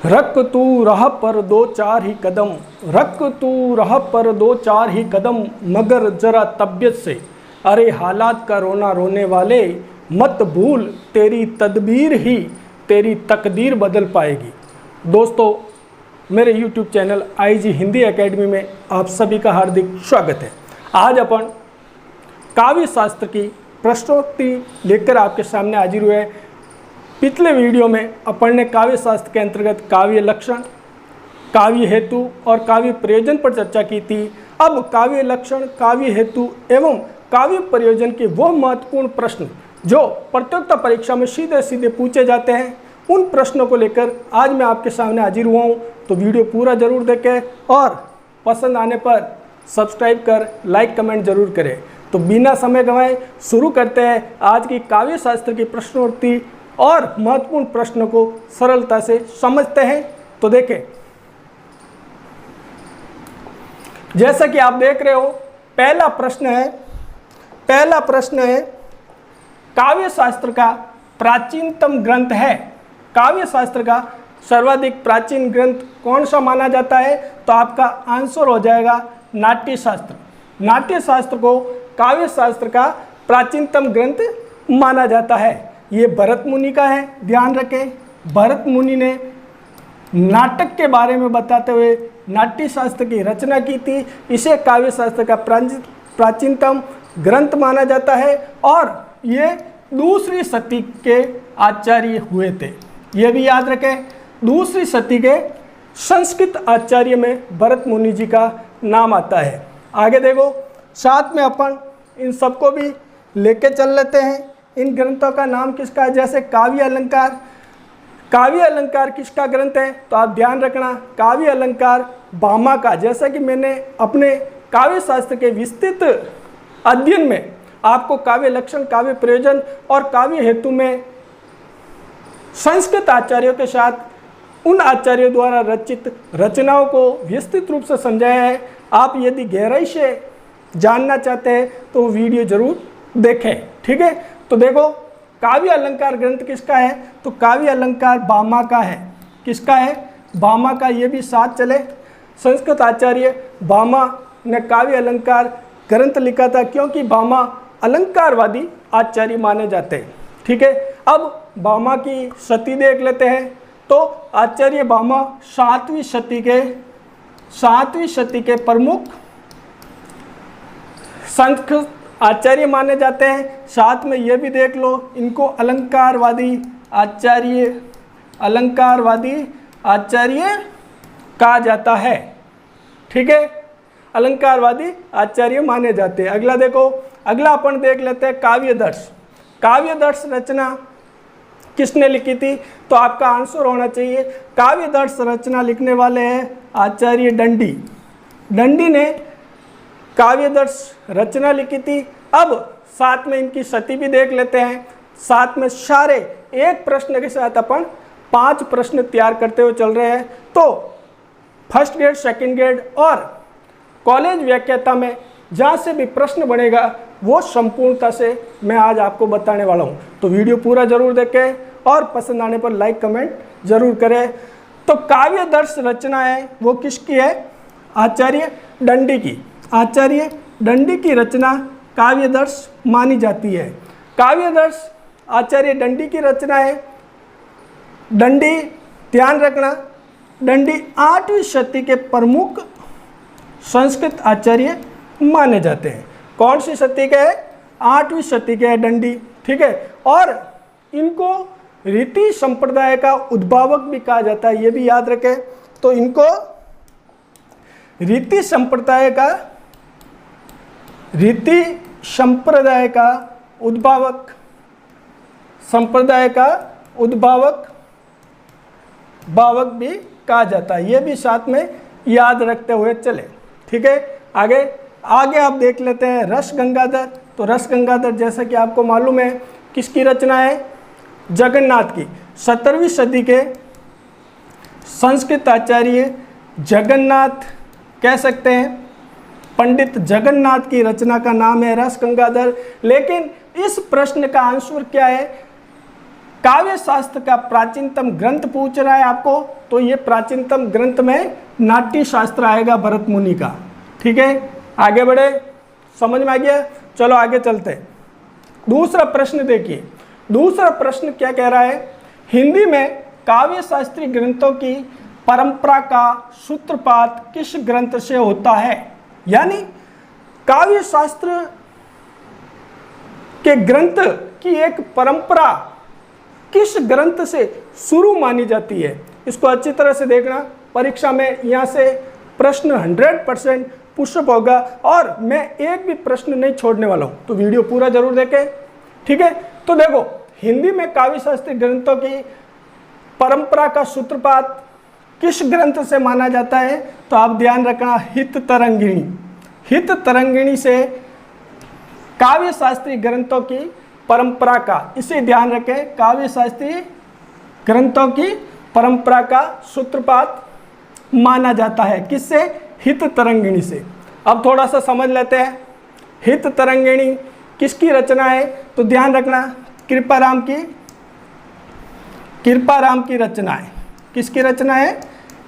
रख तू राह पर दो चार ही कदम, रख तू राह पर दो चार ही कदम, मगर जरा तबीयत से, अरे हालात का रोना रोने वाले, मत भूल तेरी तदबीर ही तेरी तकदीर बदल पाएगी। दोस्तों, मेरे YouTube channel IG Hindi academy में आप सभी का हार्दिक स्वागत है। आज अपन काव्य शास्त्र की प्रश्नोत्तरी लेकर आपके सामने हाजिर हुए हैं। पिछले वीडियो में अपन ने काव्य शास्त्र के अंतर्गत काव्य लक्षण, काव्य हेतु और काव्य प्रयोजन पर चर्चा की थी। अब काव्य लक्षण, काव्य हेतु एवं काव्य प्रयोजन के वो महत्वपूर्ण प्रश्न जो प्रतियोगिता परीक्षा में सीधे सीधे पूछे जाते हैं, उन प्रश्नों को लेकर आज मैं आपके सामने हाजिर हुआ हूँ। तो वीडियो पूरा जरूर देखें और पसंद आने पर सब्सक्राइब कर लाइक कमेंट जरूर करें। तो बिना समय गंवाए शुरू करते हैं आज की काव्य शास्त्र की प्रश्नोत्तरी और महत्वपूर्ण प्रश्नों को सरलता से समझते हैं। तो देखें, जैसा कि आप देख रहे हो, पहला प्रश्न है काव्य शास्त्र का प्राचीनतम ग्रंथ है। काव्य शास्त्र का सर्वाधिक प्राचीन ग्रंथ कौन सा माना जाता है? तो आपका आंसर हो जाएगा नाट्य शास्त्र। नाट्य शास्त्र को काव्य शास्त्र का प्राचीनतम ग्रंथ माना जाता है। ये भरत मुनि का है, ध्यान रखें। भरत मुनि ने नाटक के बारे में बताते हुए नाट्य शास्त्र की रचना की थी। इसे काव्य शास्त्र का प्राचीनतम ग्रंथ माना जाता है और ये दूसरी शती के आचार्य हुए थे। ये भी याद रखें, दूसरी शती के संस्कृत आचार्य में भरत मुनि जी का नाम आता है। आगे देखो, साथ में अपन इन सबको भी लेके चल लेते हैं। इन ग्रंथों का नाम किसका है? जैसे काव्य अलंकार। काव्य अलंकार किसका ग्रंथ है? तो आप ध्यान रखना, काव्य अलंकार भामा का। जैसा कि मैंने अपने काव्य शास्त्र के विस्तृत अध्ययन में आपको काव्य लक्षण, काव्य प्रयोजन और काव्य हेतु में संस्कृत आचार्यों के साथ उन आचार्यों द्वारा रचित रचनाओं को विस्तृत रूप से समझाया है। आप यदि गहराई से जानना चाहते हैं तो वीडियो जरूर देखें, ठीक है। तो देखो, काव्य अलंकार ग्रंथ किसका है? तो काव्य अलंकार भामा का है। किसका है? भामा का। ये भी साथ चले, संस्कृत आचार्य भामा ने काव्य अलंकार ग्रंथ लिखा था, क्योंकि भामा अलंकारवादी आचार्य माने जाते हैं, ठीक है। अब भामा की शती देख लेते हैं। तो आचार्य भामा सातवीं शती के प्रमुख संस्कृत आचार्य माने जाते हैं। साथ में ये भी देख लो, इनको अलंकारवादी आचार्य कहा जाता है, ठीक है। अलंकारवादी आचार्य माने जाते हैं। अगला देखो, अगला अपन देख लेते हैं काव्यदर्श। काव्यदर्श रचना किसने लिखी थी? तो आपका आंसर होना चाहिए, काव्यदर्श रचना लिखने वाले हैं आचार्य दंडी। दंडी ने काव्यदर्श रचना लिखी थी। अब साथ में इनकी शती भी देख लेते हैं। साथ में सारे एक प्रश्न के साथ अपन 5 प्रश्न तैयार करते हुए चल रहे हैं। तो फर्स्ट ग्रेड, सेकंड ग्रेड और कॉलेज व्याख्याता में जहाँ से भी प्रश्न बनेगा वो संपूर्णता से मैं आज आपको बताने वाला हूँ। तो वीडियो पूरा जरूर देखें और पसंद आने पर लाइक कमेंट जरूर करें। तो काव्यदर्श रचना है वो किसकी है? आचार्य दंडी की। आचार्य दंडी की रचना काव्यदर्श मानी जाती है। काव्यदर्श आचार्य दंडी की रचना है। दंडी, ध्यान रखना, दंडी 8वीं शती के प्रमुख संस्कृत आचार्य माने जाते हैं। कौन सी शती के है? 8वीं शती के है दंडी, ठीक है। और इनको रीति संप्रदाय का उद्भावक भी कहा जाता है, ये भी याद रखें। तो इनको रीति संप्रदाय का उद्भावक भी कहा जाता है। ये भी साथ में याद रखते हुए चले, ठीक है। आगे आप देख लेते हैं रस गंगाधर। तो रस गंगाधर जैसा कि आपको मालूम है किसकी रचना है? जगन्नाथ की। 17वीं सदी के संस्कृत आचार्य जगन्नाथ कह सकते हैं, पंडित जगन्नाथ की रचना का नाम है रस गंगाधर। लेकिन इस प्रश्न का आंसर क्या है? काव्य शास्त्र का प्राचीनतम ग्रंथ पूछ रहा है आपको, तो ये प्राचीनतम ग्रंथ में नाट्य शास्त्र आएगा भरत मुनि का। ठीक है, आगे बढ़े, समझ में आ गया। चलो आगे चलते हैं। दूसरा प्रश्न देखिए, दूसरा प्रश्न क्या कह रहा है, हिंदी में काव्य शास्त्रीय ग्रंथों की परंपरा का सूत्रपात किस ग्रंथ से होता है। यानी काव्य शास्त्र के ग्रंथ की एक परंपरा किस ग्रंथ से शुरू मानी जाती है। इसको अच्छी तरह से देखना, परीक्षा में यहाँ से प्रश्न 100% पुशअप होगा और मैं एक भी प्रश्न नहीं छोड़ने वाला हूँ, तो वीडियो पूरा जरूर देखें। ठीक है, तो देखो हिंदी में काव्य शास्त्रीय ग्रंथों की परंपरा का सूत्रपात किस ग्रंथ से माना जाता है, तो आप ध्यान रखना हित तरंगिणी। हित तरंगिणी से काव्य शास्त्रीय ग्रंथों की परंपरा का, इसे ध्यान रखें, काव्य शास्त्रीय ग्रंथों की परंपरा का सूत्रपात माना जाता है। किससे? हित तरंगिणी से। अब थोड़ा सा समझ लेते हैं, हित तरंगिणी किसकी रचना है, तो ध्यान रखना कृपाराम की रचना है। किसकी रचना है?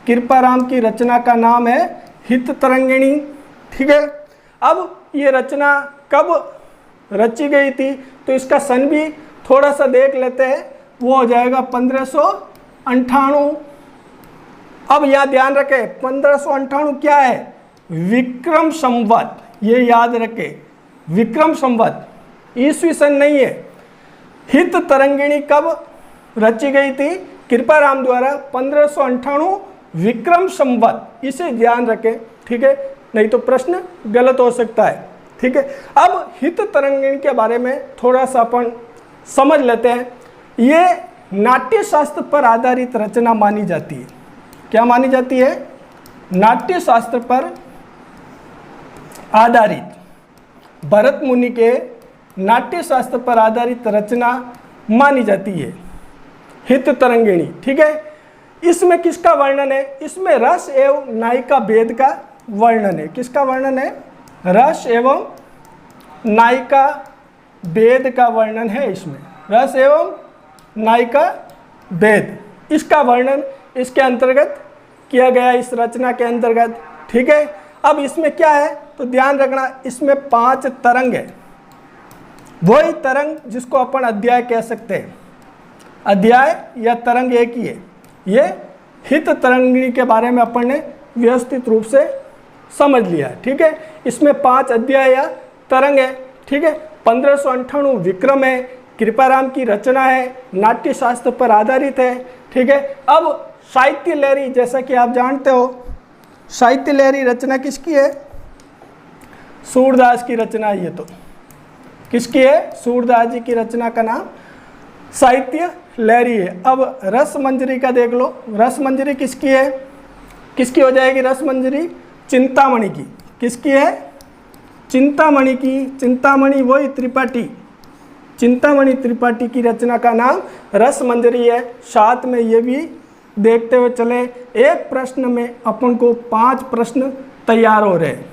कृपाराम की रचना का नाम है हित तरंगिणी। ठीक है, अब ये रचना कब रची गई थी, तो इसका सन भी थोड़ा सा देख लेते हैं, वो हो जाएगा 1598। अब यह ध्यान रखें 1598 क्या है? विक्रम संवत, ये याद रखें, विक्रम संवत, ईस्वी सन नहीं है। हित तरंगिणी कब रची गई थी? कृपाराम द्वारा 1598 विक्रम संवत, इसे ध्यान रखें। ठीक है, नहीं तो प्रश्न गलत हो सकता है। ठीक है, अब हित तरंगिणी के बारे में थोड़ा सा अपन समझ लेते हैं। ये नाट्य शास्त्र पर आधारित रचना मानी जाती है। क्या मानी जाती है? नाट्य शास्त्र पर आधारित, भरत मुनि के नाट्य शास्त्र पर आधारित रचना मानी जाती है हित तरंगिणी। ठीक है, इसमें किसका वर्णन है? इसमें रस एवं नायिका भेद का वर्णन है। किसका वर्णन है? रस एवं नायिका भेद का वर्णन है। इसमें रस एवं नायिका भेद, इसका वर्णन इसके अंतर्गत किया गया, इस रचना के अंतर्गत। ठीक है, अब इसमें क्या है, तो ध्यान रखना, इसमें 5 तरंग है। वही तरंग जिसको अपन अध्याय कह सकते हैं, अध्याय या तरंग एक ही है। ये हित तरंगिणी के बारे में अपन ने व्यवस्थित रूप से समझ लिया है। ठीक है, इसमें 5 अध्याय या तरंग है। ठीक है, 1598 विक्रम है, कृपाराम की रचना है, नाट्य शास्त्र पर आधारित है। ठीक है, अब साहित्य लहरी, जैसा कि आप जानते हो, साहित्य लहरी रचना किसकी है? सूरदास की रचना है। ये तो किसकी है? सूरदास जी की रचना का नाम साहित्य लहरी है। अब रस मंजरी का देख लो, रस मंजरी किसकी है? किसकी हो जाएगी रस मंजरी? चिंतामणि की। किसकी है? चिंतामणि की। चिंतामणि वही त्रिपाठी, चिंतामणि त्रिपाठी की रचना का नाम रस मंजरी है। साथ में ये भी देखते हुए चले, एक प्रश्न में अपन को 5 प्रश्न तैयार हो रहे हैं।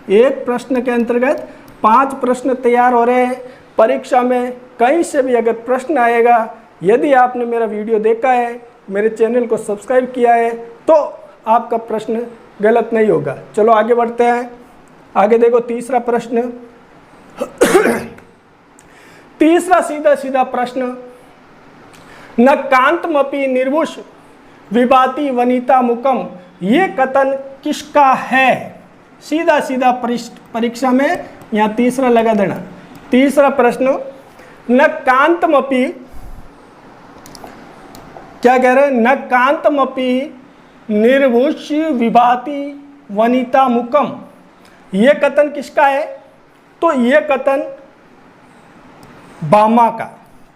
एक प्रश्न के अंतर्गत 5 प्रश्न तैयार हो रहे हैं। परीक्षा में कहीं से भी अगर प्रश्न आएगा, यदि आपने मेरा वीडियो देखा है, मेरे चैनल को सब्सक्राइब किया है, तो आपका प्रश्न गलत नहीं होगा। चलो आगे बढ़ते हैं। आगे देखो तीसरा प्रश्न। तीसरा सीधा सीधा प्रश्न, न कांतमपि निर्वुष विभाति वनिता मुकम, ये कथन किसका है? सीधा सीधा परीक्षा में यहाँ तीसरा लगा देना। तीसरा प्रश्न, न कांतमपि, क्या कह रहे हैं? न कांतमपि निर्वुष विभाति वनिता मुकम, ये कथन किसका है? तो ये कथन भामा का।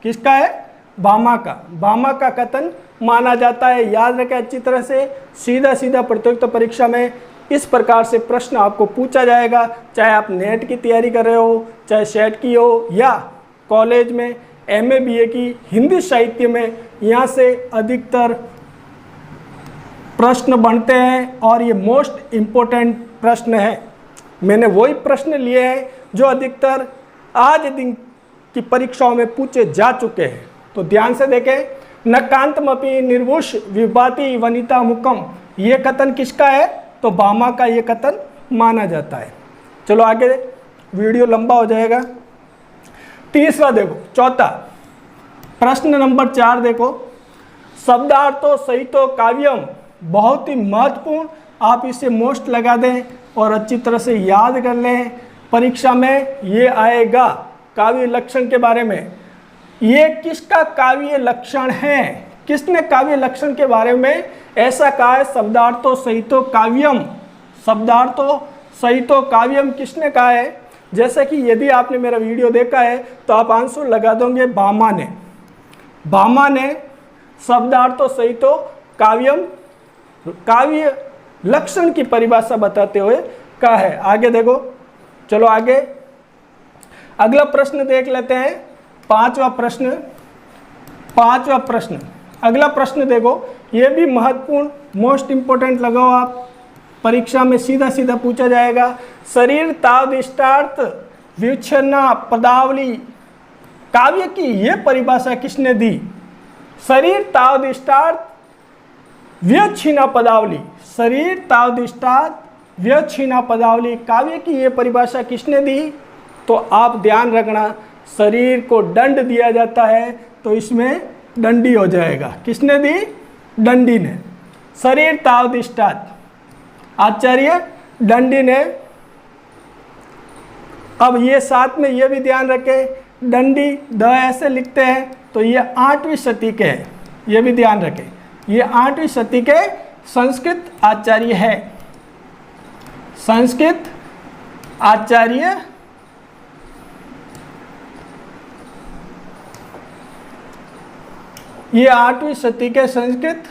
किसका है? भामा का। भामा का कथन माना जाता है। याद रखें अच्छी तरह से, सीधा सीधा प्रतियोगिता परीक्षा में इस प्रकार से प्रश्न आपको पूछा जाएगा, चाहे आप नेट की तैयारी कर रहे हो, चाहे सेट की हो, या कॉलेज में MA BA की हिंदी साहित्य में, यहाँ से अधिकतर प्रश्न बनते हैं और ये मोस्ट इम्पोर्टेंट प्रश्न है। मैंने वही प्रश्न लिए हैं जो अधिकतर आज दिन की परीक्षाओं में पूछे जा चुके हैं। तो ध्यान से देखें, नकांतमपि निर्वुष विभाति वनिता मुकम, ये कथन किसका है? तो भामा का ये कथन माना जाता है। चलो आगे, वीडियो लंबा हो जाएगा। तीसरा देखो, चौथा प्रश्न नंबर 4 देखो, शब्दार्थो सहितो काव्यम, बहुत ही महत्वपूर्ण, आप इसे मोस्ट लगा दें और अच्छी तरह से याद कर लें। परीक्षा में ये आएगा काव्य लक्षण के बारे में। ये किसका काव्य लक्षण है? किसने काव्य लक्षण के बारे में ऐसा कहा है? शब्दार्थो सहितो काव्यम, शब्दार्थो सहितो काव्यम किसने कहा है? जैसे कि यदि आपने मेरा वीडियो देखा है तो आप आंसर लगा दोगे भामा ने। भामा ने शब्दार्थो सहितो काव्यम, काव्य लक्षण की परिभाषा बताते हुए कहा है। आगे देखो, चलो आगे अगला प्रश्न देख लेते हैं। पांचवा प्रश्न, अगला प्रश्न देखो, ये भी महत्वपूर्ण, मोस्ट इंपोर्टेंट लगाओ आप, परीक्षा में सीधा सीधा पूछा जाएगा। शरीर तावदिष्टार्थ व्युच्छिन्ना पदावली, काव्य की ये परिभाषा किसने दी? शरीर तावदिष्टार्थ व्युच्छिन्ना पदावली, शरीर तावदिष्टार्थ व्युच्छिन्ना पदावली, काव्य की ये परिभाषा किसने दी? तो आप ध्यान रखना, शरीर को दंड दिया जाता है तो इसमें दंडी हो जाएगा। किसने दी? दंडी ने। शरीर तावदिष्टार्थ, आचार्य दंडी ने। अब ये साथ में ये भी ध्यान रखें, दंडी द ऐसे लिखते हैं तो ये 8वीं शती के है, ये भी ध्यान रखें, ये 8वीं शती के संस्कृत आचार्य है। संस्कृत आचार्य ये 8वीं शती के संस्कृत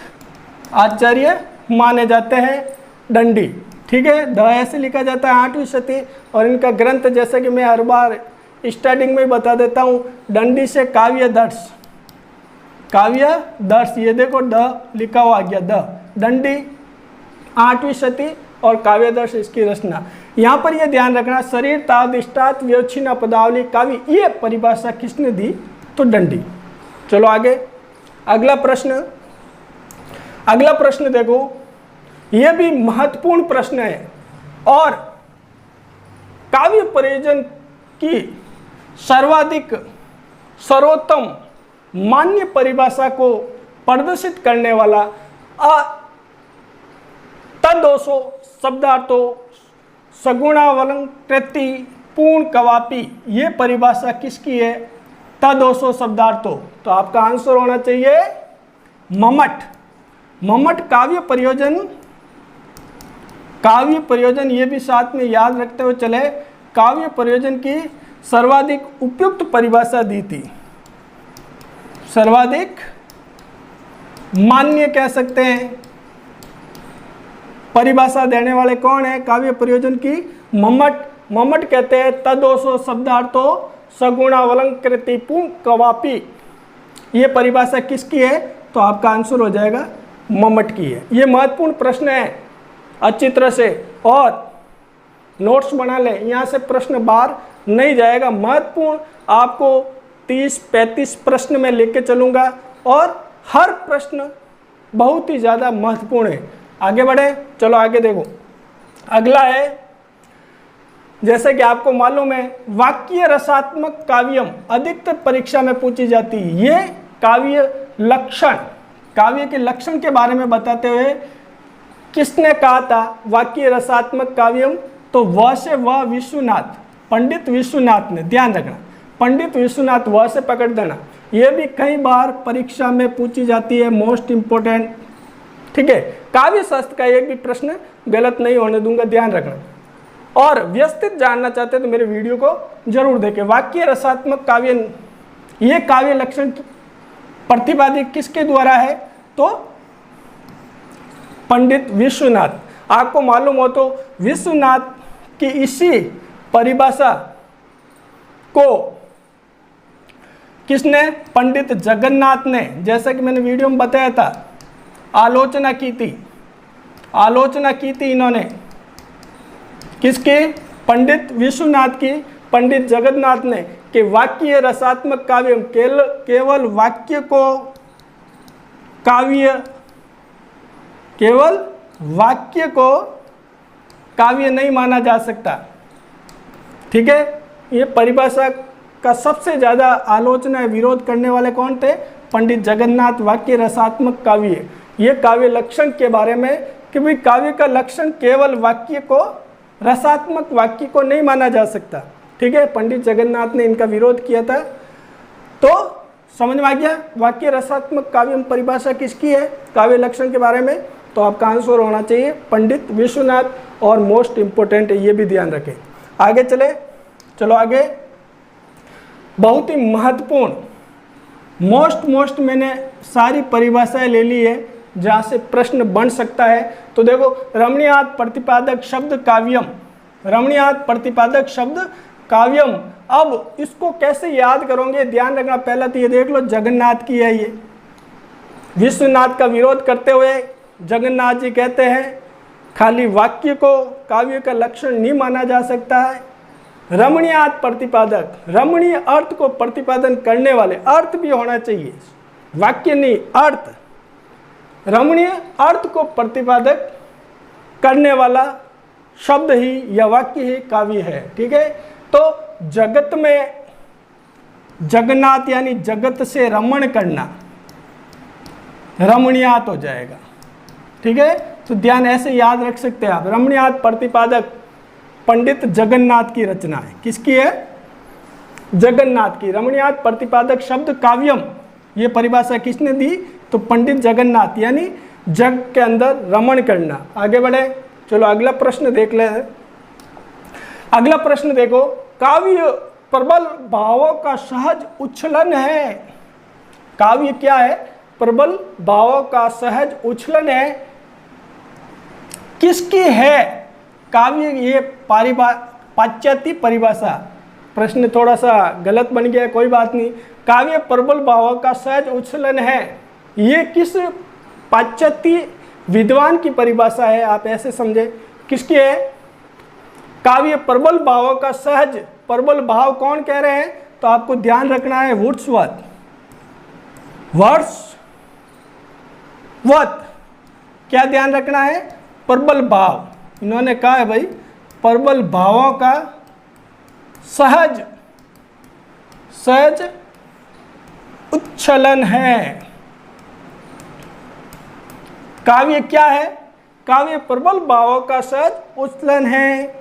आचार्य माने जाते हैं दंडी। ठीक है, द ऐसे लिखा जाता है 8वीं शती। और इनका ग्रंथ जैसे कि मैं हर बार स्टार्टिंग में बता देता हूँ, दंडी से काव्य दर्श, काव्य दर्श, ये देखो द लिखा हुआ आ गया, द दंडी 8वीं शती और काव्य दर्श इसकी रचना। यहाँ पर यह ध्यान रखना, शरीर तावदिष्टार्थ व्युच्छिन्ना पदावली, काव्य ये परिभाषा किसने दी? तो दंडी। चलो आगे, अगला प्रश्न देखो, यह भी महत्वपूर्ण प्रश्न है और काव्य प्रयोजन की सर्वाधिक सर्वोत्तम मान्य परिभाषा को प्रदर्शित करने वाला तदोषो शब्दार्थो सगुणावलंकृति पूर्ण कवापी, ये परिभाषा किसकी है? तदोषो शब्दार्थो। तो आपका आंसर होना चाहिए मम्मट। मम्मट काव्य प्रयोजन, ये भी साथ में याद रखते हुए चले, काव्य प्रयोजन की सर्वाधिक उपयुक्त परिभाषा दी थी, सर्वाधिक मान्य कह सकते हैं। परिभाषा देने वाले कौन है काव्य प्रयोजन की? मम्मट कहते हैं तदोषो शब्दार्थो सगुणावलंकृति पूर्ण कवापी, ये परिभाषा किसकी है? तो आपका आंसर हो जाएगा मम्मट की है। ये महत्वपूर्ण प्रश्न है, अच्छी तरह से और नोट्स बना लें, यहाँ से प्रश्न बाहर नहीं जाएगा। महत्वपूर्ण, आपको 30-35 प्रश्न में लेके चलूँगा और हर प्रश्न बहुत ही ज़्यादा महत्वपूर्ण है। आगे बढ़े, चलो आगे देखो, अगला है, जैसे कि आपको मालूम है वाक्य रसात्मक काव्यम अधिकतर परीक्षा में पूछी जाती है। ये काव्य लक्षण, काव्य के लक्षण के बारे में बताते हुए किसने कहा था वाक्य रसात्मक काव्यम? तो वह से वह विश्वनाथ, पंडित विश्वनाथ ने। ध्यान रखना, पंडित विश्वनाथ, वह से पकड़ देना, ये भी कई बार परीक्षा में पूछी जाती है, मोस्ट इंपोर्टेंट। ठीक है, काव्य शास्त्र का एक भी प्रश्न गलत नहीं होने दूंगा, ध्यान रखना। और व्यवस्थित जानना चाहते हैं तो मेरे वीडियो को जरूर देखें। वाक्य रसात्मक काव्य, ये काव्य लक्षण प्रतिपादित किसके द्वारा है? तो पंडित विश्वनाथ। आपको मालूम हो तो विश्वनाथ की इसी परिभाषा को किसने? पंडित जगन्नाथ ने, जैसा कि मैंने वीडियो में बताया था, आलोचना की थी इन्होंने किसके? पंडित विश्वनाथ की, पंडित जगन्नाथ ने, कि वाक्य रसात्मक काव्य केवल वाक्य को काव्य, केवल वाक्य को काव्य नहीं माना जा सकता। ठीक है, ये परिभाषा का सबसे ज़्यादा आलोचना विरोध करने वाले कौन थे? पंडित जगन्नाथ। वाक्य रसात्मक काव्य, ये काव्य लक्षण के बारे में कि भाई काव्य का लक्षण केवल वाक्य को, रसात्मक वाक्य को नहीं माना जा सकता। ठीक है, पंडित जगन्नाथ ने इनका विरोध किया था। तो समझ में आ गया वाक्य रसात्मक काव्य परिभाषा किसकी है काव्य लक्षण के बारे में? तो आपका आंसर होना चाहिए पंडित विश्वनाथ, और मोस्ट इंपोर्टेंट है, ये भी ध्यान रखें। आगे चलो आगे, बहुत ही महत्वपूर्ण, मोस्ट मैंने सारी परिभाषाएं ले ली है जहाँ से प्रश्न बन सकता है। तो देखो, रमणीयात प्रतिपादक शब्द काव्यम, रमणीयात प्रतिपादक शब्द काव्यम। अब इसको कैसे याद करोगे, ध्यान रखना। पहला तो ये देख लो, जगन्नाथ की है ये। विश्वनाथ का विरोध करते हुए जगन्नाथ जी कहते हैं खाली वाक्य को काव्य का लक्षण नहीं माना जा सकता है। रमणीयात प्रतिपादक, रमणीय अर्थ को प्रतिपादन करने वाले, अर्थ भी होना चाहिए, वाक्य नहीं अर्थ। रमणीय अर्थ को प्रतिपादक करने वाला शब्द ही या वाक्य ही काव्य है। ठीक है, तो जगत में जगन्नाथ यानी जगत से रमण करना रमणीयात हो जाएगा। ठीक है, तो ध्यान ऐसे याद रख सकते हैं आप। रमणीयात प्रतिपादक पंडित जगन्नाथ की रचना है। किसकी है? जगन्नाथ की। रमणीयात प्रतिपादक शब्द काव्यम, ये परिभाषा किसने दी? तो पंडित जगन्नाथ, यानी जग के अंदर रमण करना। आगे बढ़े, चलो अगला प्रश्न देख ले। अगला प्रश्न देखो, काव्य प्रबल भावों का सहज उच्छलन है। काव्य क्या है? प्रबल भावों का सहज उच्छलन है। किसकी है काव्य? ये पाश्चात्य परिभाषा। प्रश्न थोड़ा सा गलत बन गया, कोई बात नहीं। काव्य प्रबल भावों का सहज उच्छलन है, ये किस पाश्चात्य विद्वान की परिभाषा है? आप ऐसे समझे, किसकी है? काव्य प्रबल भावों का सहज, प्रबल भाव कौन कह रहे हैं? तो आपको ध्यान रखना है वुड्सवर्थ। वर्ड्सवर्थ, क्या ध्यान रखना है? प्रबल भाव। इन्होंने कहा है भाई प्रबल भावों का सहज उच्छलन है। काव्य क्या है? काव्य प्रबल भावों का सहज उच्छलन है।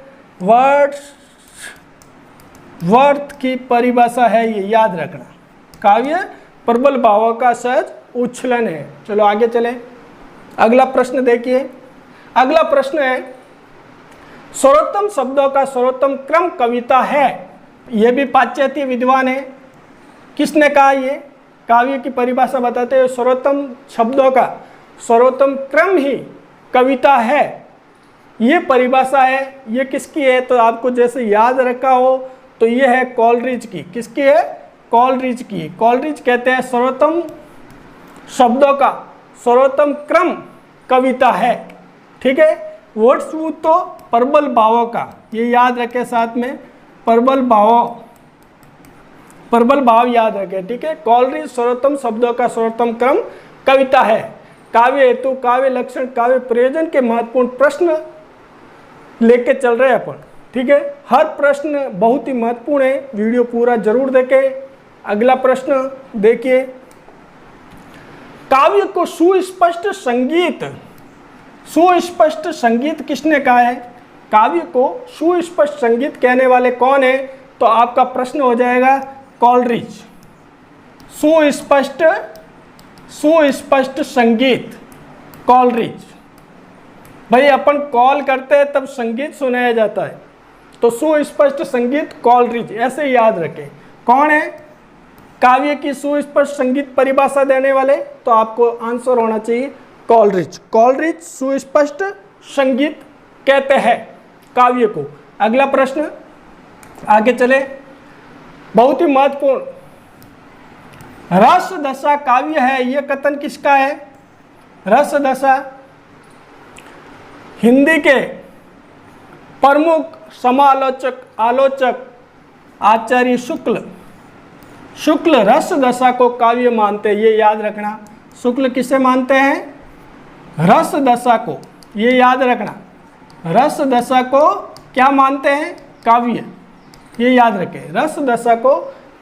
वर्थ की परिभाषा है ये, याद रखना। काव्य प्रबल भावों का सहज उच्छलन है। चलो आगे चलें, अगला प्रश्न देखिए। अगला प्रश्न है, सर्वोत्तम शब्दों का सर्वोत्तम क्रम कविता है। यह भी पाश्चात्य विद्वान है। किसने कहा? ये काव्य की परिभाषा बताते हुए सर्वोत्तम शब्दों का सर्वोत्तम क्रम ही कविता है, ये परिभाषा है। ये किसकी है? तो आपको जैसे याद रखा हो तो ये है कॉलरिज की। किसकी है? कॉलरिज की। कॉलरिज कहते हैं सर्वोत्तम शब्दों का सर्वोत्तम क्रम कविता है। ठीक है, वर्ड्सवर्थ तो प्रबल भावों का, ये याद रखें साथ में, प्रबल भाव याद रखें। ठीक है, कॉलरिज सर्वोत्तम शब्दों का सर्वोत्तम क्रम कविता है। काव्य हेतु, काव्य लक्षण, काव्य प्रयोजन के महत्वपूर्ण प्रश्न लेके चल रहे हैं अपन। ठीक है, हर प्रश्न बहुत ही महत्वपूर्ण है, वीडियो पूरा जरूर देखें। अगला प्रश्न देखिए, काव्य को सुस्पष्ट संगीत किसने कहा है? काव्य को सुस्पष्ट संगीत कहने वाले कौन है? तो आपका प्रश्न हो जाएगा कॉलरिज। सुस्पष्ट संगीत, कॉलरिज। भाई अपन कॉल करते हैं तब संगीत सुनाया जाता है, तो सुस्पष्ट संगीत कॉलरिज, ऐसे याद रखें। कौन है काव्य की सुस्पष्ट संगीत परिभाषा देने वाले? तो आपको आंसर होना चाहिए कॉलरिज। कॉलरिज सुस्पष्ट संगीत कहते हैं काव्य को। अगला प्रश्न, आगे चले, बहुत ही महत्वपूर्ण, रस दशा काव्य है, यह कथन किसका है? रस दशा हिंदी के प्रमुख आलोचक आचार्य शुक्ल रस दशा को काव्य मानते हैं, ये याद रखना। शुक्ल किसे मानते हैं? रस दशा को, ये याद रखना, रस दशा को क्या मानते हैं? काव्य, ये याद रखें, रस दशा को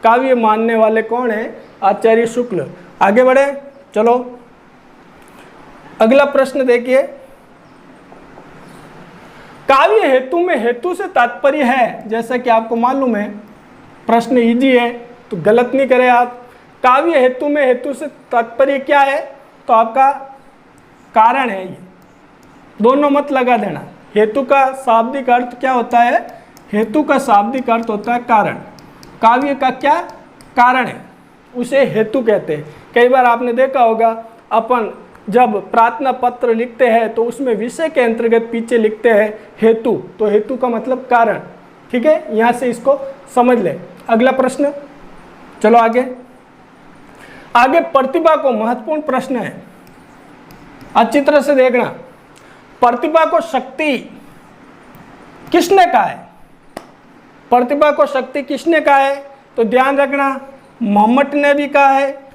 काव्य मानने वाले कौन है? आचार्य शुक्ल। आगे बढ़े, चलो अगला प्रश्न देखिए। काव्य हेतु में हेतु से तात्पर्य है, जैसा कि आपको मालूम है, प्रश्न इजी है तो गलत नहीं करें आप। काव्य हेतु में हेतु से तात्पर्य क्या है? तो आपका कारण है, ये दोनों मत लगा देना। हेतु का शाब्दिक अर्थ क्या होता है? हेतु का शाब्दिक अर्थ होता है कारण। काव्य का क्या कारण है, उसे हेतु कहते हैं। कई बार आपने देखा होगा, अपन जब प्रार्थना पत्र लिखते हैं तो उसमें विषय के अंतर्गत पीछे लिखते हैं हेतु, तो हेतु का मतलब कारण। ठीक है, यहाँ से इसको समझ ले। अगला प्रश्न, चलो आगे। आगे प्रतिभा को महत्वपूर्ण प्रश्न है, अच्छी तरह से देखना। प्रतिभा को शक्ति किसने कहा है? प्रतिभा को शक्ति किसने कहा है? तो ध्यान रखना, मोहम्मद ने भी कहा है,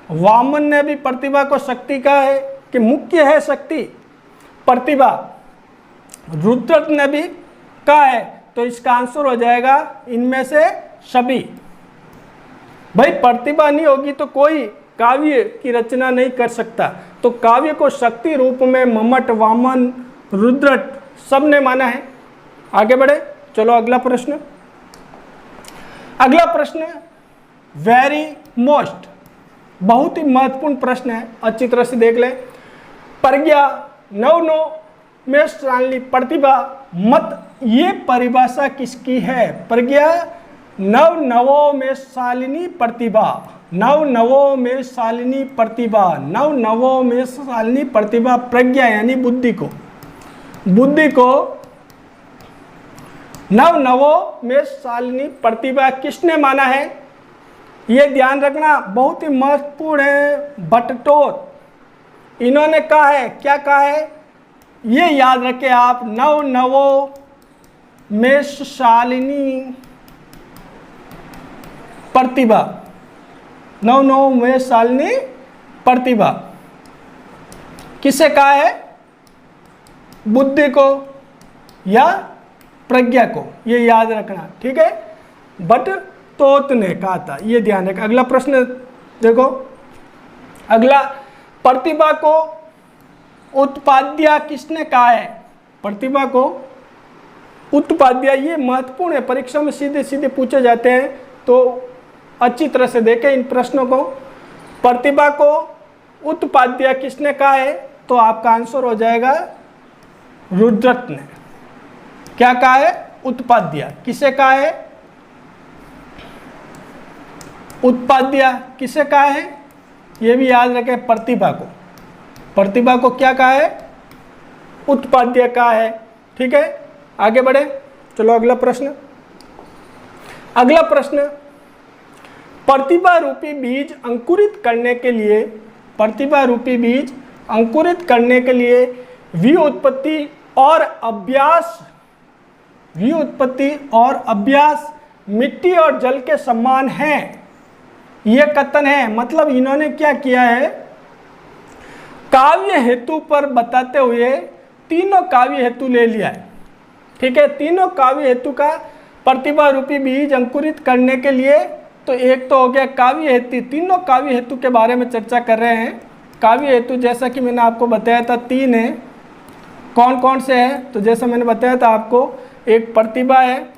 वामन ने भी प्रतिभा को शक्ति कहा है कि मुख्य है शक्ति प्रतिभा। रुद्र ने भी कहा है, तो इसका आंसर हो जाएगा इनमें से सभी। भाई प्रतिभा नहीं होगी तो कोई काव्य की रचना नहीं कर सकता। तो काव्य को शक्ति रूप में मम्मट, वामन, रुद्र सब ने माना है। आगे बढ़े, चलो अगला प्रश्न। अगला प्रश्न वेरी मोस्ट, बहुत ही महत्वपूर्ण प्रश्न है, अच्छी तरह से देख लें। प्रज्ञा नवनो में शालिनी प्रतिभा मत, ये परिभाषा किसकी है? प्रज्ञा नवो में शालिनी प्रतिभा, नवो में शालिनी प्रतिभा, नवो में शालिनी प्रतिभा। प्रज्ञा यानी बुद्धि को, बुद्धि को नवो में शालिनी प्रतिभा किसने माना है? ये ध्यान रखना, बहुत ही महत्वपूर्ण है। भट्टोर इन्होंने कहा है, क्या कहा है? ये याद रखें आप, नवो में शालिनी प्रतिभा, नवो में शालिनी प्रतिभा किसे कहा है? बुद्धि को या प्रज्ञा को, ये याद रखना। ठीक है, बट तोत ने कहा था, ये ध्यान रखना। अगला प्रश्न देखो, अगला प्रतिभा को उत्पाद्या किसने कहा है? प्रतिभा को उत्पाद्या, ये महत्वपूर्ण है, परीक्षा में सीधे सीधे पूछे जाते हैं, तो अच्छी तरह से देखें इन प्रश्नों को। प्रतिभा को उत्पाद्या किसने कहा है? तो आपका आंसर हो जाएगा रुद्रत ने। क्या कहा है? उत्पाद्या। किसे कहा है? उत्पाद्या किसे कहा है? ये भी याद रखें, प्रतिभा को। प्रतिभा को क्या कहा है? उत्पाद्य कहा है। ठीक है, आगे बढ़े, चलो अगला प्रश्न। अगला प्रश्न, प्रतिभा रूपी बीज अंकुरित करने के लिए, प्रतिभा रूपी बीज अंकुरित करने के लिए व्युत्पत्ति और अभ्यास, व्युत्पत्ति और अभ्यास मिट्टी और जल के समान है, ये कथन है। मतलब इन्होंने क्या किया है, काव्य हेतु पर बताते हुए तीनों काव्य हेतु ले लिया है। ठीक है, तीनों काव्य हेतु का प्रतिभा रूपी बीज अंकुरित करने के लिए, तो एक तो हो गया काव्य हेतु, तीनों काव्य हेतु के बारे में चर्चा कर रहे हैं। काव्य हेतु जैसा कि मैंने आपको बताया था 3 है, कौन कौन से हैं? तो जैसा मैंने बताया था आपको, एक प्रतिभा है,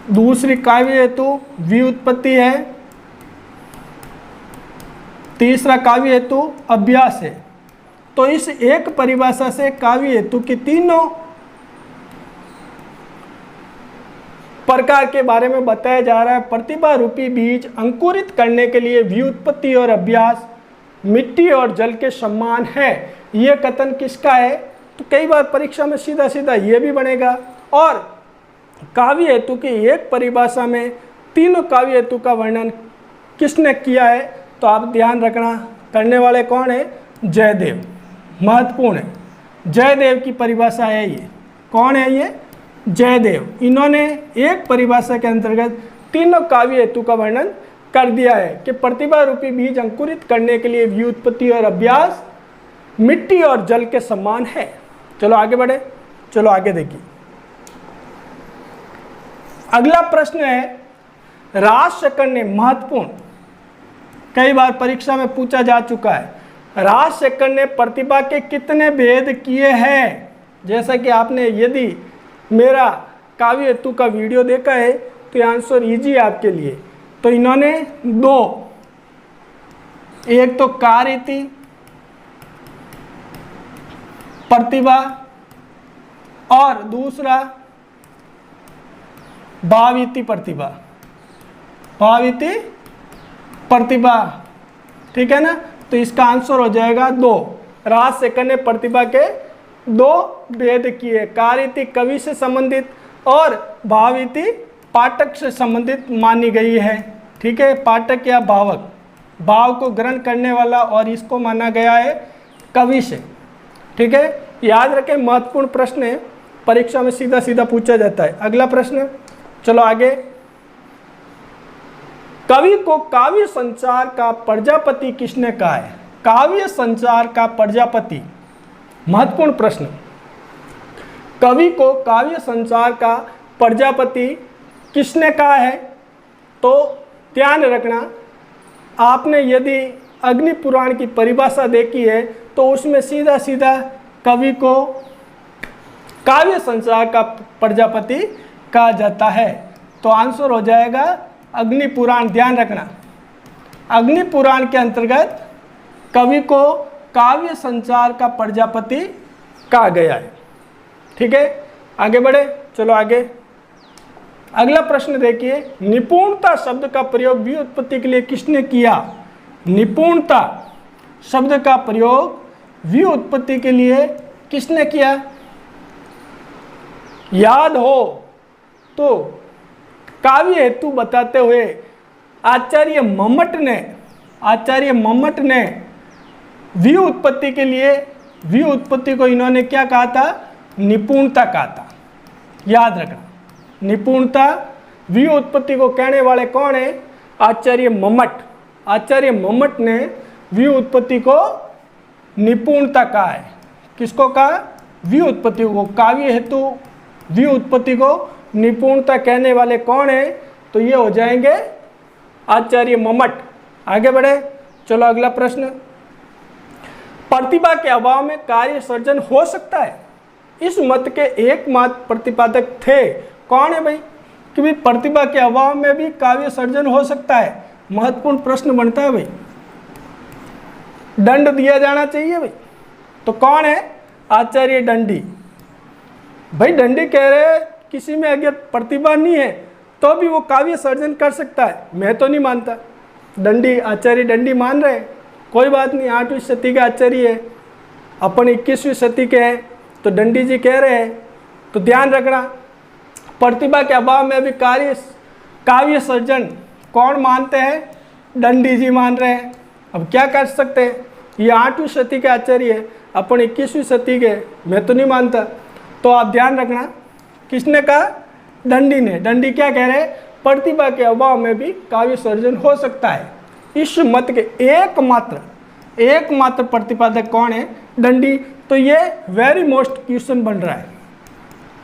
दूसरी काव्य हेतु व्युत्पत्ति है, तीसरा काव्य हेतु अभ्यास है। तो इस एक परिभाषा से काव्य हेतु की तीनों प्रकार के बारे में बताया जा रहा है। प्रतिभा रूपी बीज अंकुरित करने के लिए व्युत्पत्ति और अभ्यास मिट्टी और जल के समान है, ये कथन किसका है? तो कई बार परीक्षा में सीधा सीधा ये भी बनेगा। और काव्य हेतु की एक परिभाषा में तीनों काव्य हेतु का वर्णन किसने किया है? तो आप ध्यान रखना, करने वाले कौन है? जयदेव। महत्वपूर्ण है, जयदेव की परिभाषा है ये। कौन है ये? जयदेव। इन्होंने एक परिभाषा के अंतर्गत तीनों काव्य हेतु का वर्णन कर दिया है कि प्रतिभा रूपी बीज अंकुरित करने के लिए व्युत्पत्ति और अभ्यास मिट्टी और जल के समान है। चलो आगे बढ़े, चलो आगे देखिए। अगला प्रश्न है राज शेखर ने, महत्वपूर्ण, कई बार परीक्षा में पूछा जा चुका है, राज शेखर ने प्रतिभा के कितने भेद किए हैं। जैसा कि आपने यदि मेरा काव्य हेतु का वीडियो देखा है तो ये आंसर इजी है आपके लिए। तो इन्होंने दो, एक तो कार्यति प्रतिभा और दूसरा भाविति प्रतिभा, भाविति प्रतिभा, ठीक है ना। तो इसका आंसर हो जाएगा 2। राज शेखर ने प्रतिभा के 2 भेद किए, कार्यति कवि से संबंधित और भाविति पाठक से संबंधित मानी गई है, ठीक है। पाठक या भावक, भाव को ग्रहण करने वाला, और इसको माना गया है कवि से, ठीक है। याद रखें, महत्वपूर्ण प्रश्न है, परीक्षा में सीधा सीधा पूछा जाता है। अगला प्रश्न, चलो आगे। कवि को काव्य संचार का प्रजापति किसने कहा है। काव्य संचार का प्रजापति, महत्वपूर्ण प्रश्न। कवि को काव्य संचार का प्रजापति किसने कहा है। तो ध्यान रखना, आपने यदि अग्नि पुराण की परिभाषा देखी है तो उसमें सीधा सीधा कवि को काव्य संचार का प्रजापति कहा जाता है। तो आंसर हो जाएगा अग्नि पुराण। ध्यान रखना, अग्नि पुराण के अंतर्गत कवि को काव्य संचार का प्रजापति कहा गया है, ठीक है। आगे बढ़े, चलो आगे। अगला प्रश्न देखिए, निपुणता शब्द का प्रयोग व्युत्पत्ति के लिए किसने किया। निपुणता शब्द का प्रयोग व्युत्पत्ति के लिए किसने किया। याद हो तो काव्य हेतु बताते हुए आचार्य मम्मट ने व्युत्पत्ति के लिए, व्युत्पत्ति को इन्होंने क्या कहा था, निपुणता कहा था। याद रखना, निपुणता, व्युत्पत्ति को कहने वाले कौन है, आचार्य मम्मट। आचार्य मम्मट ने व्युत्पत्ति को निपुणता कहा है। किसको कहा, व्युत्पत्ति को। काव्य हेतु व्युत्पत्ति को निपुणता कहने वाले कौन है, तो ये हो जाएंगे आचार्य मम्मट। आगे बढ़े, चलो अगला प्रश्न। प्रतिभा के अभाव में कार्य सर्जन हो सकता है, इस मत के एकमात्र प्रतिपादक थे। कौन है भाई, कि भाई प्रतिभा के अभाव में भी काव्य सर्जन हो सकता है। महत्वपूर्ण प्रश्न बनता है भाई, दंड दिया जाना चाहिए भाई। तो कौन है, आचार्य दंडी। भाई दंडी कह रहे किसी में अगर प्रतिभा नहीं है तो भी वो काव्य सर्जन कर सकता है। मैं तो नहीं मानता, दंडी, आचार्य दंडी मान रहे हैं, कोई बात नहीं, 8वीं शती के आचार्य है, अपन 21वीं शती के हैं, तो दंडी जी कह रहे हैं। तो ध्यान रखना, प्रतिभा के अभाव में भी काव्य सर्जन कौन मानते हैं, दंडी जी मान रहे हैं। अब क्या कर सकते हैं, ये 8वीं शती के आचार्य है, अपन 21वीं शती के, मैं तो नहीं मानता। तो आप ध्यान रखना, किसने कहा, दंडी ने। दंडी क्या कह रहे हैं, प्रतिभा के अभाव में भी काव्य सर्जन हो सकता है। इस मत के एकमात्र प्रतिपादक कौन है, दंडी। तो ये वेरी मोस्ट क्वेश्चन बन रहा है,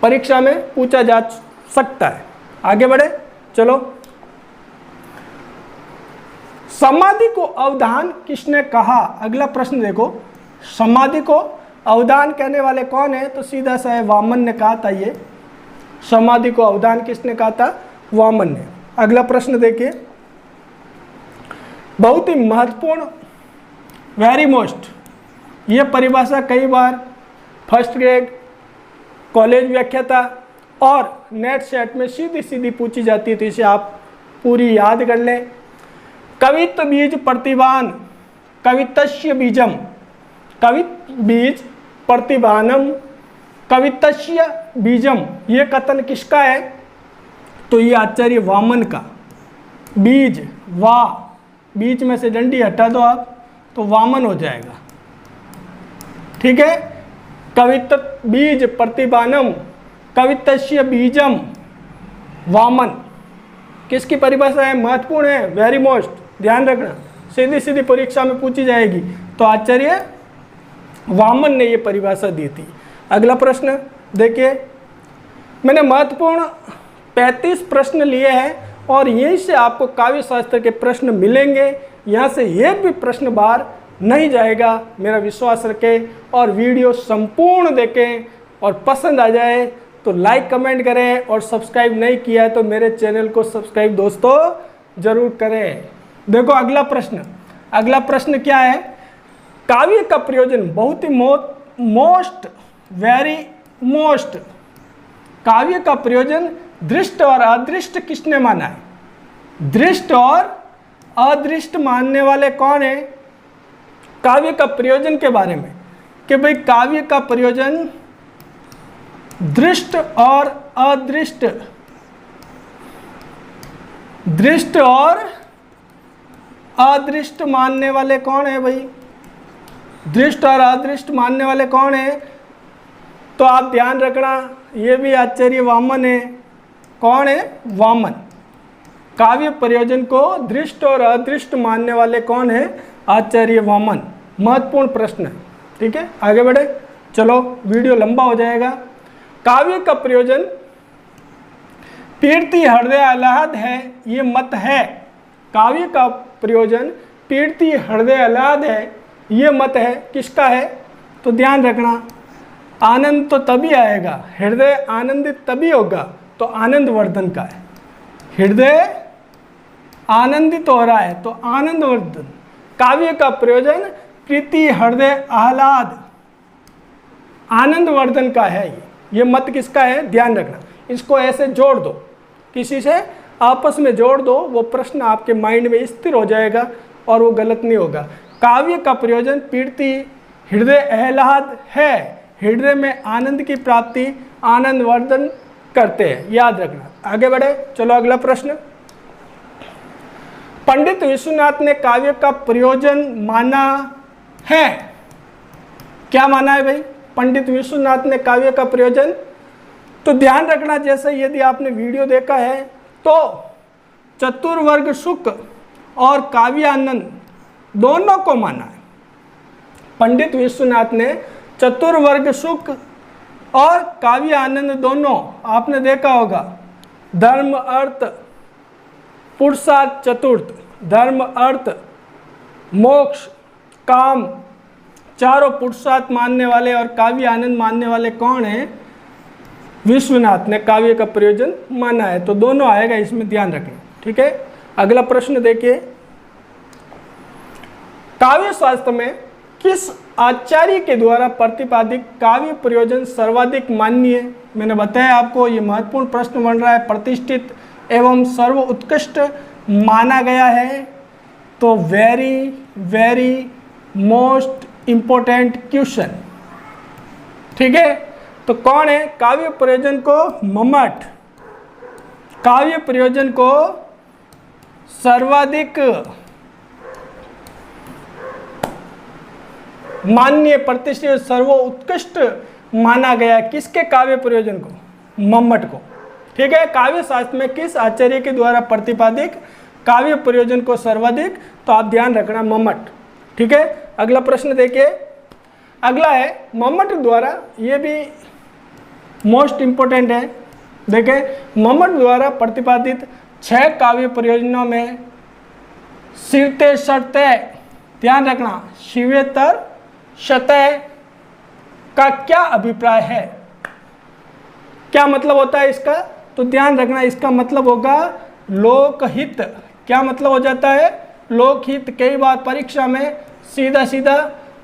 परीक्षा में पूछा जा सकता है। आगे बढ़े, चलो। समाधि को अवधान किसने कहा। अगला प्रश्न देखो, समाधि को अवधान कहने वाले कौन है, तो सीधा सा है, वामन ने कहा था। ये समाधि को अवधान किसने कहा था, वामन ने। अगला प्रश्न देखिए, बहुत ही महत्वपूर्ण, वेरी मोस्ट, ये परिभाषा कई बार फर्स्ट ग्रेड, कॉलेज व्याख्याता और नेट सेट में सीधी सीधी पूछी जाती है, तो इसे आप पूरी याद कर लें। कवित्व बीज प्रतिभान, कवितस्य बीजम, कवित बीज प्रतिभानम, कवितस्य बीजम, ये कथन किसका है, तो ये आचार्य वामन का। बीज, बीच में से डंडी हटा दो आप, तो वामन हो जाएगा, ठीक है। कवित बीज प्रतिभानम, कवितस्य बीजम, वामन। किसकी परिभाषा है? महत्वपूर्ण है, वेरी मोस्ट, ध्यान रखना, सीधी सीधी परीक्षा में पूछी जाएगी। तो आचार्य वामन ने ये परिभाषा दी थी। अगला प्रश्न देखिए, मैंने महत्वपूर्ण 35 प्रश्न लिए हैं और यहीं से आपको काव्य शास्त्र के प्रश्न मिलेंगे। यहाँ से एक भी प्रश्न बाहर नहीं जाएगा, मेरा विश्वास रखें और वीडियो संपूर्ण देखें और पसंद आ जाए तो लाइक कमेंट करें और सब्सक्राइब नहीं किया है तो मेरे चैनल को सब्सक्राइब दोस्तों जरूर करें। देखो अगला प्रश्न क्या है? काव्य का प्रयोजन बहुत ही मोस्ट वेरी मोस्ट, काव्य का प्रयोजन दृष्ट और अदृष्ट किसने माना है? दृष्ट और अदृष्ट मानने वाले कौन है? काव्य का प्रयोजन के बारे में कि भाई काव्य का प्रयोजन दृष्ट और अदृष्ट, दृष्ट और अदृष्ट मानने वाले कौन है भाई? दृष्ट और अदृष्ट मानने वाले कौन है? तो आप ध्यान रखना, ये भी आचार्य वामन है। कौन है? वामन। काव्य प्रयोजन को दृष्ट और अदृष्ट मानने वाले कौन है? आचार्य वामन। महत्वपूर्ण प्रश्न है, ठीक है, आगे बढ़े। चलो वीडियो लंबा हो जाएगा। काव्य का प्रयोजन पीड़ती हृदय आह्लाद है, ये मत है। काव्य का प्रयोजन पीड़ती हृदय आह्लाद है, ये मत है। किसका है? तो ध्यान रखना, आनंद तो तभी आएगा, हृदय आनंदित तभी होगा, तो आनंद वर्धन का है। हृदय आनंदित हो रहा है तो आनंद वर्धन। काव्य का प्रयोजन प्रीति हृदय आह्लाद, आनंद वर्धन का है। ये मत किसका है? ध्यान रखना, इसको ऐसे जोड़ दो, किसी से आपस में जोड़ दो, वो प्रश्न आपके माइंड में स्थिर हो जाएगा और वो गलत नहीं होगा। काव्य का प्रयोजन पीड़ती हृदय आह्लाद है, हृदय में आनंद की प्राप्ति, आनंद वर्धन करते हैं, याद रखना। आगे बढ़े, चलो अगला प्रश्न। पंडित विश्वनाथ ने काव्य का प्रयोजन माना है, क्या माना है भाई? पंडित विश्वनाथ ने काव्य का प्रयोजन, तो ध्यान रखना, जैसे यदि आपने वीडियो देखा है तो चतुर्वर्ग सुख और काव्यानंद दोनों को माना है। पंडित विश्वनाथ ने चतुर्वर्ग सुख और काव्य आनंद दोनों, आपने देखा होगा, धर्म अर्थ पुरुषार्थ चतुर्थ, धर्म अर्थ मोक्ष काम, चारों पुरुषार्थ मानने वाले और काव्य आनंद मानने वाले कौन है? विश्वनाथ ने काव्य का प्रयोजन माना है, तो दोनों आएगा, इसमें ध्यान रखना, ठीक है। अगला प्रश्न देखिए, काव्य शास्त्र में किस आचार्य के द्वारा प्रतिपादित काव्य प्रयोजन सर्वाधिक मान्य है? मैंने बताया आपको, ये महत्वपूर्ण प्रश्न बन रहा है, प्रतिष्ठित एवं सर्वोत्कृष्ट माना गया है। तो very very most important question, ठीक है। तो कौन है? काव्य प्रयोजन को मम्मट, काव्य प्रयोजन को सर्वाधिक मान्य प्रतिष्ठित सर्वोत्कृष्ट माना गया, किसके काव्य प्रयोजन को? मम्मट को, ठीक है। काव्य शास्त्र में किस आचार्य के द्वारा प्रतिपादित काव्य प्रयोजन को सर्वाधिक? तो आप ध्यान रखना, मम्मट, ठीक है। अगला प्रश्न देखिए, अगला है मम्मट द्वारा, ये भी मोस्ट इंपोर्टेंट है। देखें, मम्मट द्वारा प्रतिपादित 6 काव्य प्रयोजनों में शिवते शर्ते, ध्यान रखना, शिवेतर शतय का क्या अभिप्राय है? क्या मतलब होता है इसका? तो ध्यान रखना, इसका मतलब होगा लोकहित। क्या मतलब हो जाता है? लोकहित। कई बार परीक्षा में सीधा सीधा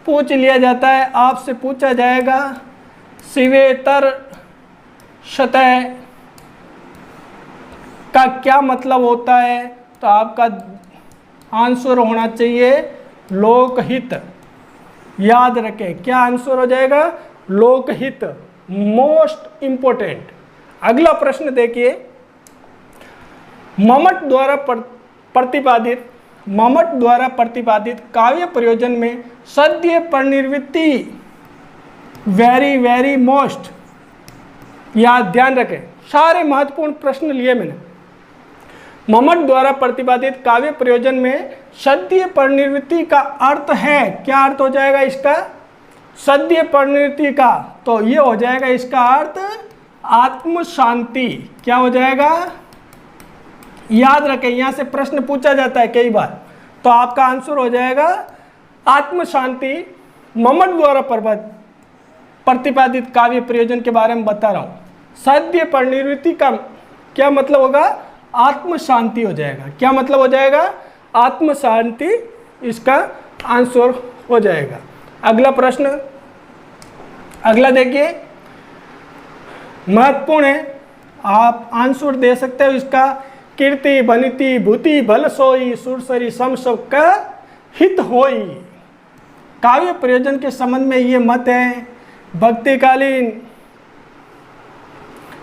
पूछ लिया जाता है, आपसे पूछा जाएगा शिवेतर शतय का क्या मतलब होता है, तो आपका आंसर होना चाहिए लोकहित। याद रखें, क्या आंसर हो जाएगा? लोकहित, मोस्ट इंपोर्टेंट। अगला प्रश्न देखिए, मम्मट द्वारा प्रतिपादित काव्य प्रयोजन में सद्य परिनिर्वृत्ति वेरी वेरी मोस्ट, याद ध्यान रखें, सारे महत्वपूर्ण प्रश्न लिए मैंने। मम्मट द्वारा प्रतिपादित काव्य प्रयोजन में सद्य परिनिवृत्ति का अर्थ है, क्या अर्थ हो जाएगा इसका? सद्य परिनिवृत्ति का, तो ये हो जाएगा इसका अर्थ आत्म शांति। क्या हो जाएगा? याद रखें, यहां से प्रश्न पूछा जाता है कई बार, तो आपका आंसर हो जाएगा आत्म शांति। मम्मट द्वारा प्रतिपादित काव्य प्रयोजन के बारे में बता रहा हूं। सद्य परिनिवृत्ति का क्या मतलब होगा? आत्म शांति हो जाएगा। क्या मतलब हो जाएगा? आत्म शांति, इसका आंसर हो जाएगा। अगला प्रश्न, अगला देखिए, महत्वपूर्ण है, आप आंसर दे सकते हो इसका। कीर्ति बनिति भूति भल सोई सुरसरी सम सब का हित होई। काव्य प्रयोजन के संबंध में ये मत है। भक्तिकालीन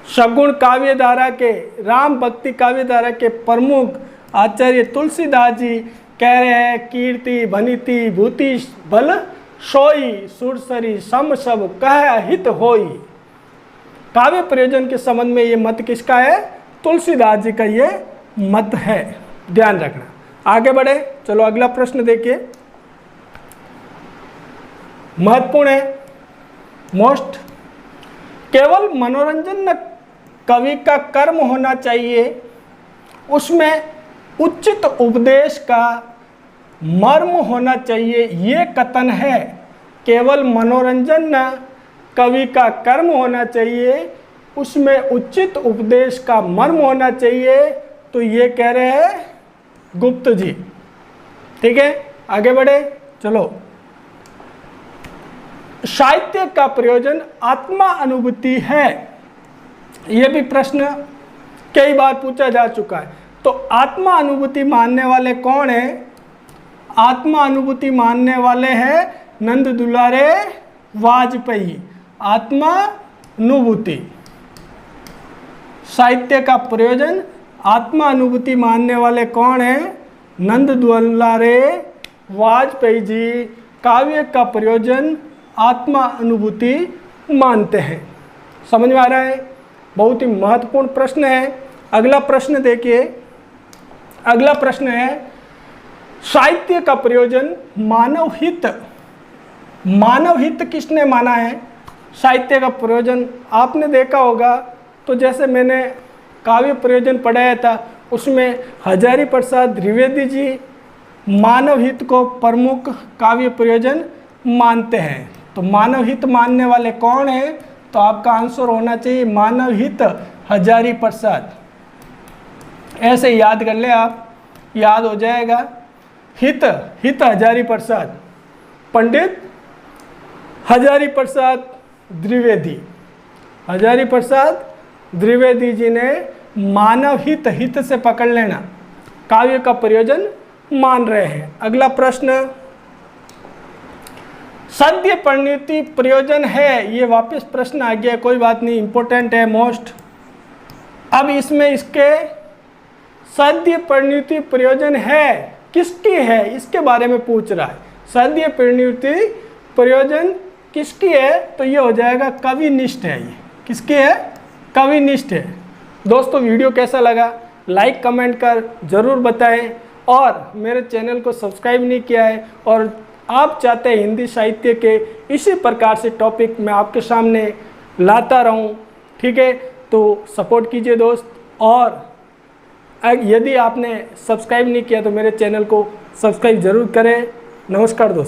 सगुण काव्य धारा के, राम भक्ति काव्य धारा के प्रमुख आचार्य तुलसीदास जी कह रहे हैं कीर्ति बनिति भूति भल सोई सुरसरी सम सब कह हित होई। काव्य प्रयोजन के संबंध में ये मत किसका है? तुलसीदास जी का ये मत है, ध्यान रखना। आगे बढ़े, चलो अगला प्रश्न देखिए, महत्वपूर्ण है, मोस्ट। केवल मनोरंजन न कवि का कर्म होना चाहिए, उसमें उचित उपदेश का मर्म होना चाहिए, ये कथन है। केवल मनोरंजन न कवि का कर्म होना चाहिए, उसमें उचित उपदेश का मर्म होना चाहिए, तो ये कह रहे हैं गुप्त जी। ठीक है, आगे बढ़े, चलो। साहित्य का प्रयोजन आत्मा अनुभूति है, यह भी प्रश्न कई बार पूछा जा चुका है। तो आत्मा अनुभूति मानने वाले कौन है? आत्मा अनुभूति मानने वाले हैं नंद दुलारे वाजपेयी। आत्मा अनुभूति, साहित्य का प्रयोजन आत्मा अनुभूति मानने वाले कौन है? नंद दुलारे वाजपेयी जी काव्य का प्रयोजन आत्मा अनुभूति मानते हैं। समझ में आ रहा है? बहुत ही महत्वपूर्ण प्रश्न है। अगला प्रश्न देखिए, अगला प्रश्न है साहित्य का प्रयोजन मानव हित। मानव हित किसने माना है? साहित्य का प्रयोजन आपने देखा होगा, तो जैसे मैंने काव्य प्रयोजन पढ़ाया था, उसमें हजारी प्रसाद द्विवेदी जी मानव हित को प्रमुख काव्य प्रयोजन मानते हैं। तो मानव हित मानने वाले कौन हैं? तो आपका आंसर होना चाहिए मानव हित हजारी प्रसाद। ऐसे याद कर ले आप, याद हो जाएगा। हित, हित हजारी प्रसाद, पंडित हजारी प्रसाद द्विवेदी। हजारी प्रसाद द्विवेदी जी ने मानव हित, हित से पकड़ लेना, काव्य का प्रयोजन मान रहे हैं। अगला प्रश्न, सद्य परिणति प्रयोजन है, ये वापस प्रश्न आ गया, कोई बात नहीं, इंपॉर्टेंट है, मोस्ट। अब इसमें इसके सद्य परिणति प्रयोजन है, किसकी है, इसके बारे में पूछ रहा है। सद्य परिणति प्रयोजन किसकी है? तो ये हो जाएगा कविनिष्ठ है। ये किसकी है? कविनिष्ठ है। दोस्तों, वीडियो कैसा लगा लाइक कमेंट कर ज़रूर बताएं, और मेरे चैनल को सब्सक्राइब नहीं किया है और आप चाहते हैं हिंदी साहित्य के इसी प्रकार से टॉपिक मैं आपके सामने लाता रहूं, ठीक है, तो सपोर्ट कीजिए दोस्त। और यदि आपने सब्सक्राइब नहीं किया तो मेरे चैनल को सब्सक्राइब ज़रूर करें। नमस्कार दोस्तों।